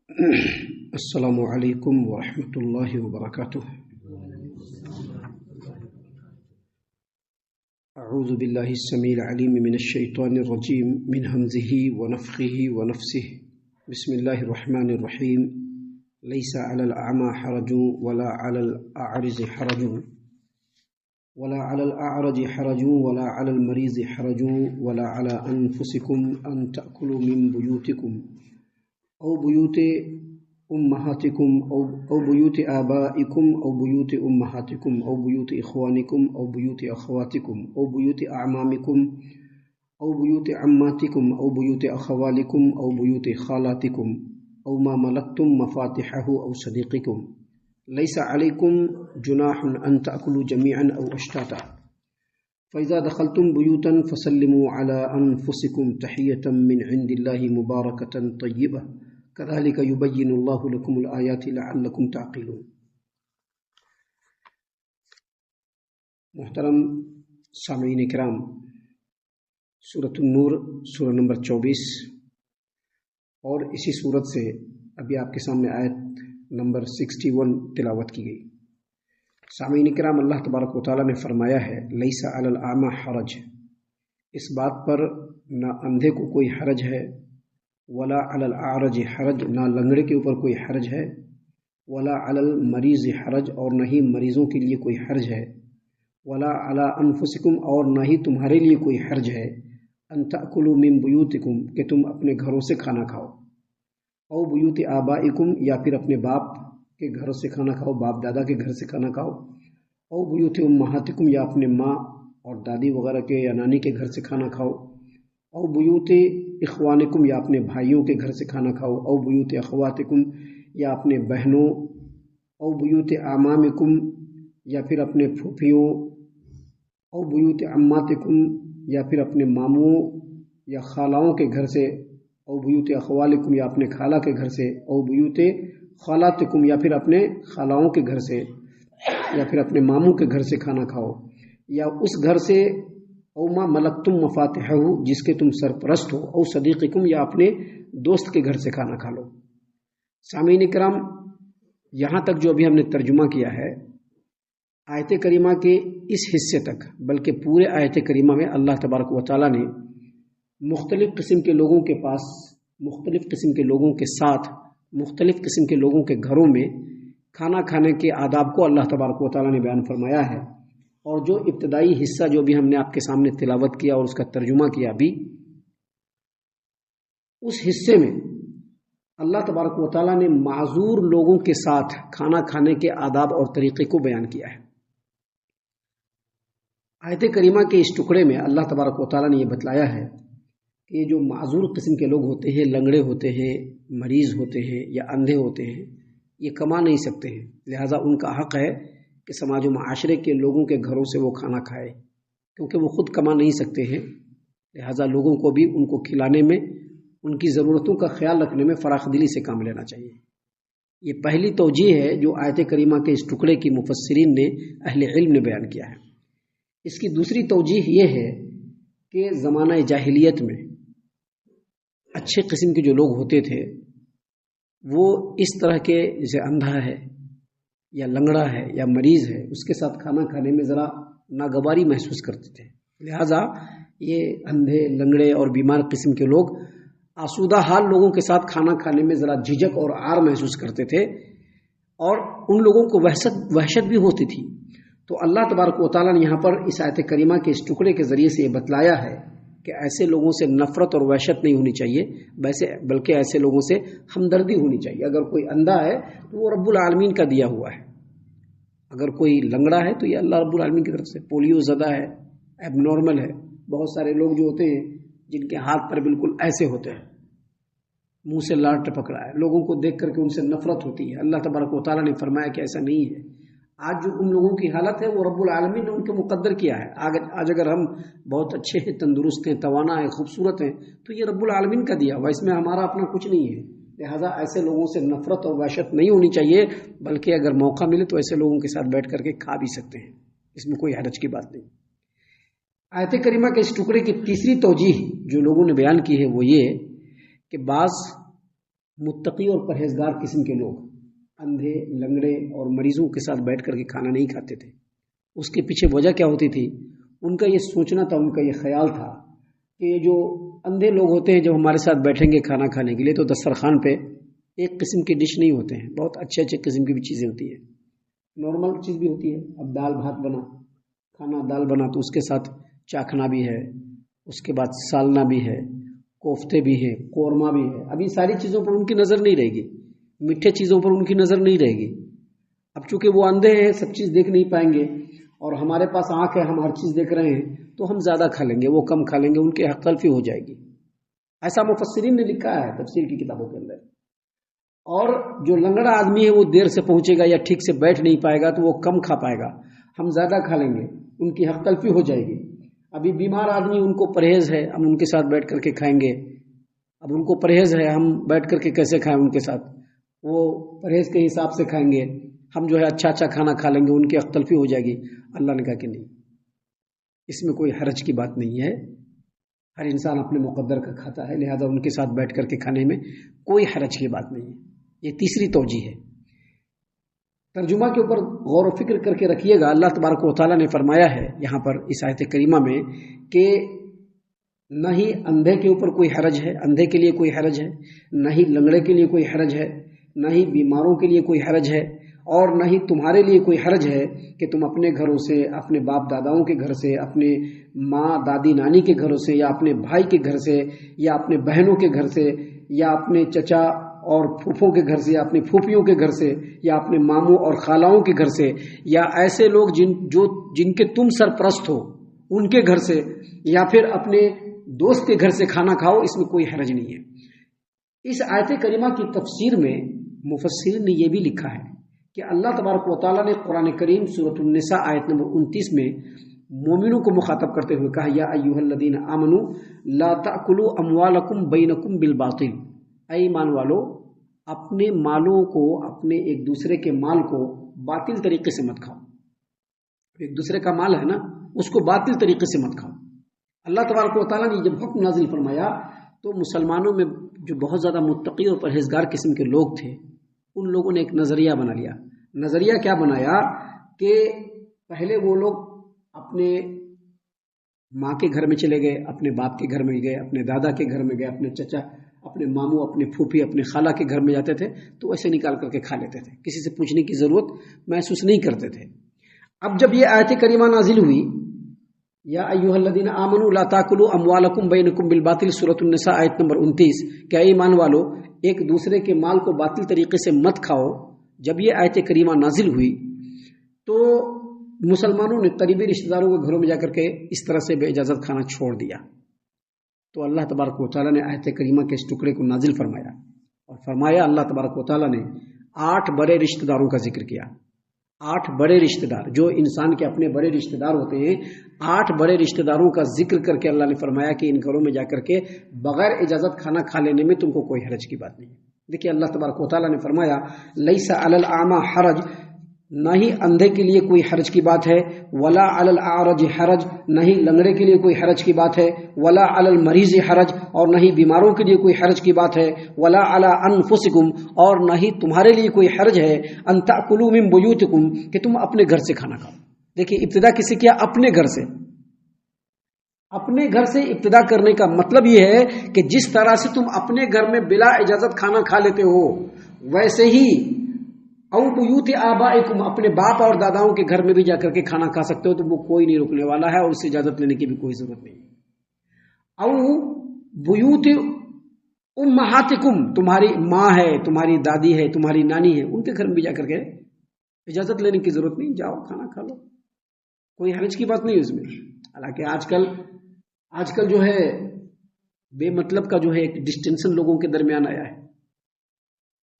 السلام علیکم ورحمۃ اللہ وبرکاتہ۔ اعوذ باللہ السمیع العلیم من الشیطان الرجیم من ہمزہ ونفخہ ونفثہ۔ بسم اللہ الرحمن الرحیم۔ لیس علی الاعمى حرج ولا علی الاعرج حرج ولا علی الاعرج حرج ولا علی المریض حرج ولا علی انفسکم ان تأکلوا من بیوتکم او بیوت امہاتکم او بیوت آبائکم او بیوت امہاتکم او بیوت اخوانکم او بیوت اخواتکم او بیوت اعمامکم او بیوت عماتکم او بیوت اخوالکم او بیوت خالاتکم او ما ملکتم مفاتحہ او صدیقکم۔ لیس علیکم جناح ان تأکلوا جمیعا او اشتاتا فإذا دخلتم بیوتا فسلموا على انفسکم تحیۃ من عند اللہ مبارکۃ طیبہ کذالک یبین اللہ لکم الآیات لعلکم تعقلون۔ محترم سامعین کرام، سورۃ النور سورہ نمبر 24 اور اسی سورت سے ابھی آپ کے سامنے آیت نمبر 61 تلاوت کی گئی۔ سامعین کرام، اللہ تبارک و تعالیٰ نے فرمایا ہے لیس علی الاعمى حرج، اس بات پر نہ اندھے کو کوئی حرج ہے، ولا علی الاعرج حرج، نہ لنگڑے کے اوپر کوئی حرج ہے، ولا علی المریض حرج، اور نہ ہی مریضوں کے لیے کوئی حرج ہے، ولا علی انفسکم، اور نہ ہی تمہارے لیے کوئی حرج ہے، ان تأکلوا من بیوتکم، کہ تم اپنے گھروں سے کھانا کھاؤ، او بیوت آبائکم، یا پھر اپنے باپ کے گھر سے کھانا کھاؤ، باپ دادا کے گھر سے کھانا کھاؤ، او بیوت امہاتکم، یا اپنے ماں اور دادی وغیرہ کے یا نانی کے گھر سے کھانا کھاؤ، او بیوت اخوانکم، یا اپنے بھائیوں کے گھر سے کھانا کھاؤ، او بیوت اخواتکم، یا اپنے بہنوں، او بیوت اعمامکم، یا پھر اپنے پھوپھیوں، او بیوت عماتکم، یا پھر اپنے ماموں یا خالاؤں کے گھر سے، او بیوت اخوالکم، یا اپنے خالہ کے گھر سے، او بیوت خالاتکم، یا پھر اپنے خالاؤں کے گھر سے، یا پھر اپنے ماموں کے گھر سے کھانا کھاؤ، یا اس گھر سے، او ما ملکتم مفاتحہ، جس کے تم سرپرست ہو، او صدیقکم، یا اپنے دوست کے گھر سے کھانا کھا لو۔ سامعین کرام، یہاں تک جو ابھی ہم نے ترجمہ کیا ہے آیت کریمہ کے اس حصے تک، بلکہ پورے آیت کریمہ میں اللہ تبارک و تعالیٰ نے مختلف قسم کے لوگوں کے پاس، مختلف قسم کے لوگوں کے ساتھ، مختلف قسم کے لوگوں کے گھروں میں کھانا کھانے کے آداب کو اللہ تبارک و تعالیٰ نے بیان فرمایا ہے۔ اور جو ابتدائی حصہ جو بھی ہم نے آپ کے سامنے تلاوت کیا اور اس کا ترجمہ کیا ابھی، اس حصے میں اللہ تبارک و تعالیٰ نے معذور لوگوں کے ساتھ کھانا کھانے کے آداب اور طریقے کو بیان کیا ہے۔ آیت کریمہ کے اس ٹکڑے میں اللہ تبارک و تعالیٰ نے یہ بتلایا ہے کہ جو معذور قسم کے لوگ ہوتے ہیں، لنگڑے ہوتے ہیں، مریض ہوتے ہیں یا اندھے ہوتے ہیں، یہ کما نہیں سکتے ہیں، لہٰذا ان کا حق ہے کہ سماج و معاشرے کے لوگوں کے گھروں سے وہ کھانا کھائے، کیونکہ وہ خود کما نہیں سکتے ہیں، لہٰذا لوگوں کو بھی ان کو کھلانے میں، ان کی ضرورتوں کا خیال رکھنے میں فراخ دلی سے کام لینا چاہیے۔ یہ پہلی توجیہ ہے جو آیت کریمہ کے اس ٹکڑے کی مفسرین نے، اہل علم نے بیان کیا ہے۔ اس کی دوسری توجیہ یہ ہے کہ زمانہ جاہلیت میں اچھے قسم کے جو لوگ ہوتے تھے وہ اس طرح کے، جیسے اندھا ہے یا لنگڑا ہے یا مریض ہے، اس کے ساتھ کھانا کھانے میں ذرا ناگواری محسوس کرتے تھے، لہٰذا یہ اندھے، لنگڑے اور بیمار قسم کے لوگ آسودہ حال لوگوں کے ساتھ کھانا کھانے میں ذرا جھجک اور عار محسوس کرتے تھے، اور ان لوگوں کو وحشت بھی ہوتی تھی۔ تو اللہ تبارک و تعالیٰ نے یہاں پر اس آیت کریمہ کے اس ٹکڑے کے ذریعے سے یہ بتلایا ہے کہ ایسے لوگوں سے نفرت اور وحشت نہیں ہونی چاہیے، بلکہ ایسے لوگوں سے ہمدردی ہونی چاہیے۔ اگر کوئی اندھا ہے تو وہ رب العالمین کا دیا ہوا ہے، اگر کوئی لنگڑا ہے تو یہ اللہ رب العالمین کی طرف سے، پولیو زدہ ہے، ایب نارمل ہے، بہت سارے لوگ جو ہوتے ہیں جن کے ہاتھ پر بالکل ایسے ہوتے ہیں، منہ سے لاٹ ٹپک رہا ہے، لوگوں کو دیکھ کر کے ان سے نفرت ہوتی ہے۔ اللہ تبارک و تعالیٰ نے فرمایا کہ ایسا نہیں ہے۔ آج جو ان لوگوں کی حالت ہے وہ رب العالمین نے ان کے مقدر کیا ہے۔ آج اگر ہم بہت اچھے ہیں، تندرست ہیں، توانا ہیں، خوبصورت ہیں، تو یہ رب العالمین کا دیا ہوا، اس میں ہمارا اپنا کچھ نہیں ہے، لہٰذا ایسے لوگوں سے نفرت اور وحشت نہیں ہونی چاہیے، بلکہ اگر موقع ملے تو ایسے لوگوں کے ساتھ بیٹھ کر کے کھا بھی سکتے ہیں، اس میں کوئی حرج کی بات نہیں۔ آیت کریمہ کے اس ٹکڑے کی تیسری توجیہ جو لوگوں نے بیان کی ہے وہ یہ کہ بعض متقی اور پرہیزگار قسم کے لوگ اندھے، لنگڑے اور مریضوں کے ساتھ بیٹھ کر کے کھانا نہیں کھاتے تھے۔ اس کے پیچھے وجہ کیا ہوتی تھی؟ ان کا یہ سوچنا تھا، ان کا یہ خیال تھا کہ یہ جو اندھے لوگ ہوتے ہیں جب ہمارے ساتھ بیٹھیں گے کھانا کھانے کے لیے تو دسترخوان پہ ایک قسم کی ڈش نہیں ہوتے ہیں، بہت اچھے اچھے قسم کی بھی چیزیں ہوتی ہیں، نارمل چیز بھی ہوتی ہے۔ اب دال بھات بنا، کھانا دال بنا تو اس کے ساتھ چاکھنا بھی ہے، اس کے بعد سالنا بھی ہے، کوفتے بھی ہیں، قورمہ بھی ہے۔ اب ان ساری چیزوں پر ان کی نظر نہیں رہے گی، میٹھے چیزوں پر ان کی نظر نہیں رہے گی۔ اب چونکہ وہ اندھے ہیں، سب چیز دیکھ نہیں پائیں گے، اور ہمارے پاس آنکھ ہے، ہم ہر چیز دیکھ رہے ہیں، تو ہم زیادہ کھا لیں گے، وہ کم کھا لیں گے، ان کی حق تلفی ہو جائے گی۔ ایسا مفسرین نے لکھا ہے تفسیر کی کتابوں کے اندر۔ اور جو لنگڑا آدمی ہے وہ دیر سے پہنچے گا یا ٹھیک سے بیٹھ نہیں پائے گا تو وہ کم کھا پائے گا، ہم زیادہ کھا لیں گے، ان کی حق تلفی ہو جائے گی۔ ابھی بیمار آدمی، ان کو پرہیز ہے، ہم ان کے ساتھ بیٹھ کر کے کھائیں گے، اب ان کو پرہیز ہے، ہم بیٹھ کر کے کیسے کھائیں ان کے ساتھ؟ وہ پرہیز کے حساب سے کھائیں گے، ہم جو ہے اچھا اچھا کھانا کھا لیں گے، ان کی حق تلفی ہو جائے گی۔ اللہ نے کہا کہ نہیں، اس میں کوئی حرج کی بات نہیں ہے، ہر انسان اپنے مقدر کا کھاتا ہے، لہذا ان کے ساتھ بیٹھ کر کے کھانے میں کوئی حرج کی بات نہیں ہے۔ یہ تیسری توجیہ ہے۔ ترجمہ کے اوپر غور و فکر کر کے رکھیے گا، اللہ تبارک و تعالیٰ نے فرمایا ہے یہاں پر اس آیت کریمہ میں کہ نہ ہی اندھے کے اوپر کوئی حرج ہے، اندھے کے لیے کوئی حرج ہے، نہ ہی لنگڑے کے لیے کوئی حرج ہے، نہ ہی بیماروں کے لیے کوئی حرج ہے، اور نہ ہی تمہارے لیے کوئی حرج ہے کہ تم اپنے گھروں سے، اپنے باپ داداؤں کے گھر سے، اپنے ماں دادی نانی کے گھروں سے، یا اپنے بھائی کے گھر سے، یا اپنے بہنوں کے گھر سے، یا اپنے چچا اور پھوپھوں کے گھر سے، یا اپنی پھوپھیوں کے گھر سے، یا اپنے ماموں اور خالاؤں کے گھر سے، یا ایسے لوگ جن کے تم سرپرست ہو ان کے گھر سے، یا پھر اپنے دوست کے گھر سے کھانا کھاؤ، اس میں کوئی حرج نہیں ہے۔ اس آیت کریمہ کی تفسیر میں مفسرین نے یہ بھی لکھا ہے کہ اللہ تبارک و تعالیٰ نے قرآن کریم سورۃ النساء آیت نمبر 29 میں مومنوں کو مخاطب کرتے ہوئے کہا، یا ایھا الذین آمنوا لا تأکلوا اموالکم بینکم بالباطل، اے ایمان والو اپنے مالوں کو، اپنے ایک دوسرے کے مال کو باطل طریقے سے مت کھاؤ۔ ایک دوسرے کا مال ہے نا، اس کو باطل طریقے سے مت کھاؤ۔ اللہ تبارک و تعالیٰ نے جب حکم نازل فرمایا تو مسلمانوں میں جو بہت زیادہ متقی اور پرہیزگار قسم کے لوگ تھے، ان لوگوں نے ایک نظریہ بنا لیا۔ نظریہ کیا بنایا کہ پہلے وہ لوگ اپنے ماں کے گھر میں چلے گئے، اپنے باپ کے گھر میں گئے، اپنے دادا کے گھر میں گئے، اپنے چچا، اپنے ماموں، اپنے پھوپھی، اپنے خالہ کے گھر میں جاتے تھے تو ایسے نکال کر کے کھا لیتے تھے، کسی سے پوچھنے کی ضرورت محسوس نہیں کرتے تھے۔ اب جب یہ آیت کریمہ نازل ہوئی، یا ایھا الذین آمنوا لا تاکلوا اموالکم بینکم بالباطل، سورۃ النساء آیت نمبر 29، کہ اے ایمان والو ایک دوسرے کے مال کو باطل طریقے سے مت کھاؤ، جب یہ آیت کریمہ نازل ہوئی تو مسلمانوں نے قریبی رشتہ داروں کے گھروں میں جا کر کے اس طرح سے بے اجازت کھانا چھوڑ دیا۔ تو اللہ تبارک و تعالیٰ نے آیت کریمہ کے اس ٹکڑے کو نازل فرمایا، اور فرمایا اللہ تبارک و تعالیٰ نے 8 بڑے رشتہ داروں کا ذکر کیا۔ 8 بڑے رشتہ دار جو انسان کے اپنے بڑے رشتہ دار ہوتے ہیں، 8 بڑے رشتہ داروں کا ذکر کر کے اللہ نے فرمایا کہ ان گھروں میں جا کر کے بغیر اجازت کھانا کھا لینے میں تم کو کوئی حرج کی بات نہیں ہے۔ دیکھیے اللہ تبارک و تعالیٰ نے فرمایا لیس علی الاعمى حرج، نہ ہی اندھے کے لیے کوئی حرج کی بات ہے، ولا علی الاعرج حرج، نہ ہی لنگڑے کے لیے کوئی حرج کی بات ہے، ولا علی المریض حرج، اور نہ ہی بیماروں کے لیے کوئی حرج کی بات ہے، ولا علی انفسکم، اور نہ ہی تمہارے لیے کوئی حرج ہے، ان تاکلوا من بیوتکم، کہ تم اپنے گھر سے کھانا کھاؤ۔ دیکھیے ابتدا کسی کیا؟ اپنے گھر سے۔ اپنے گھر سے ابتدا کرنے کا مطلب یہ ہے کہ جس طرح سے تم اپنے گھر میں بلا اجازت کھانا کھا لیتے ہو، ویسے ہی او بیوت آبائکم، اپنے باپ اور داداؤں کے گھر میں بھی جا کر کے کھانا کھا سکتے ہو، تو وہ کوئی نہیں روکنے والا ہے، اور اس سے اجازت لینے کی بھی کوئی ضرورت نہیں۔ او بیوت امہاتکم، تمہاری ماں ہے، تمہاری دادی ہے، تمہاری نانی ہے، ان کے گھر میں بھی جا کر کے اجازت لینے کی ضرورت نہیں، جاؤ کھانا کھا لو، کوئی حرج کی بات نہیں اس میں۔ حالانکہ آج کل جو ہے بے مطلب کا جو ہے ایک ڈسٹینشن لوگوں کے درمیان آیا ہے۔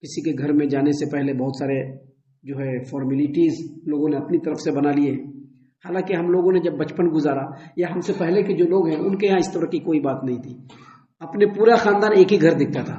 کسی کے گھر میں جانے سے پہلے بہت سارے جو ہے فارمیلٹیز لوگوں نے اپنی طرف سے بنا لیے، حالانکہ ہم لوگوں نے جب بچپن گزارا یا ہم سے پہلے کے جو لوگ ہیں ان کے یہاں اس طرح کی کوئی بات نہیں تھی، اپنے پورا خاندان ایک ہی گھر دکھتا تھا۔